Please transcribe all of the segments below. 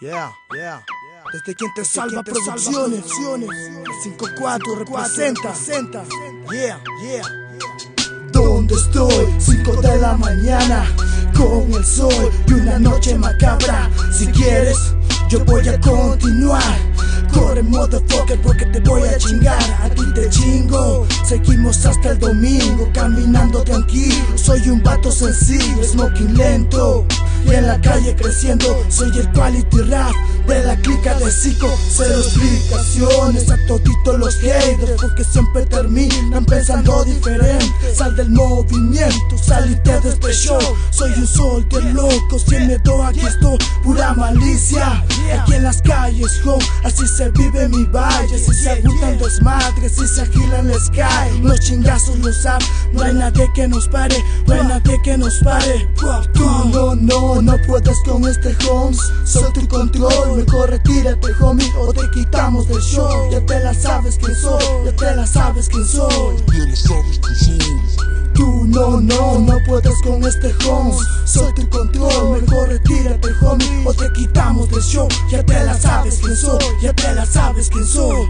Yeah. Desde quien te salva producciones, 54 representa. Yeah. ¿Dónde estoy? 5 de la mañana, con el sol y una noche macabra. Si quieres, yo voy a continuar. Corre motherfucker porque te voy a chingar. A ti te chingo. Seguimos hasta el domingo, caminando tranquilo. Soy un vato sencillo, smoking lento, y en la calle creciendo. Soy el quality rap de la clica de Zico. Cero explicaciones a toditos los haters, porque siempre terminan pensando diferente. Sal del movimiento, salite de este show. Soy un soldier loco, sin miedo aquí estoy. Pura malicia, aquí en las calles, ho. Así se vive mi valle. Si se agüitan desmadres, si se agilan les cae. Los chingazos los saben, no hay nadie que nos pare. No hay nadie que nos pare. Tú no puedes con este Holmes. Soy tu control, mejor retírate homie, o te quitamos del show. Ya te la sabes quién soy, ya te la sabes quién soy. Tú no puedes con este Holmes. Soy tu control, mejor retírate homie, o te quitamos del show. Ya te la sabes quién soy, ya te la sabes quién soy.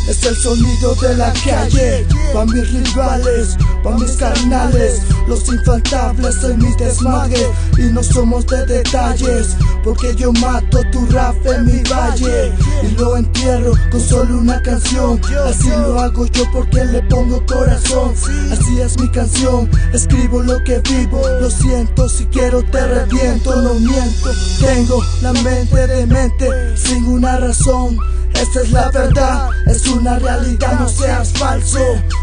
Es el sonido de la calle, pa' mis rivales, pa' mis carnales. Los infaltables en mi desmadre, y no somos de detalles, porque yo mato tu rap en mi valle y lo entierro con solo una canción. Así lo hago yo porque le pongo corazón. Así es mi canción, escribo lo que vivo. Lo siento, si quiero te reviento, no miento. Tengo la mente demente, sin una razón. Esta es la verdad, es una realidad, no seas falso,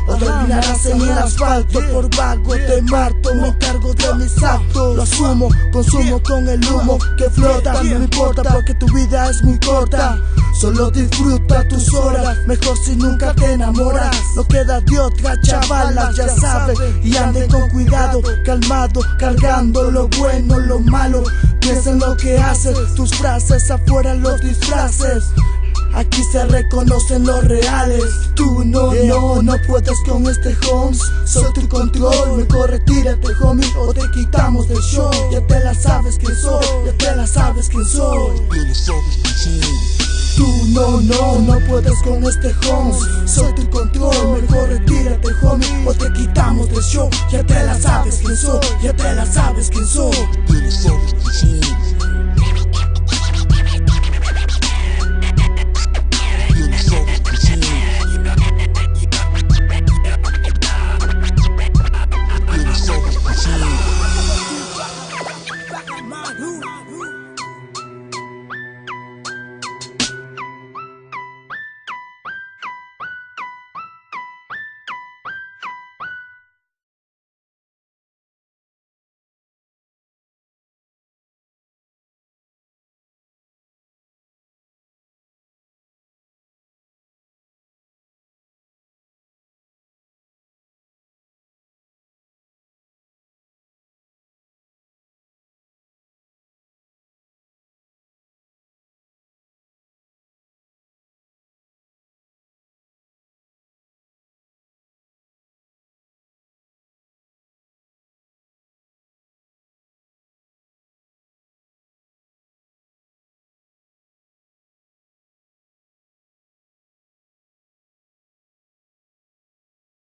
o terminarás en el asfalto. Por vago te mato, me cargo de mis actos. Lo asumo, consumo con el humo que flota. No me importa porque tu vida es muy corta. Solo disfruta tus horas, mejor si nunca te enamoras. No queda de otra, chavalas, ya sabes. Y anden con cuidado, calmado, cargando lo bueno, lo malo. Piensa en lo que haces, tus frases afuera los disfraces. Aquí se reconocen los reales. Tú no puedes con este Holmes. Soy tu control, mejor retírate homie, o te quitamos del show. Ya te la sabes quién soy, ya te la sabes quién soy. Tú no puedes con este Holmes. Soy tu control, mejor retírate homie, o te quitamos del show. Ya te la sabes quién soy, ya te la sabes quién soy.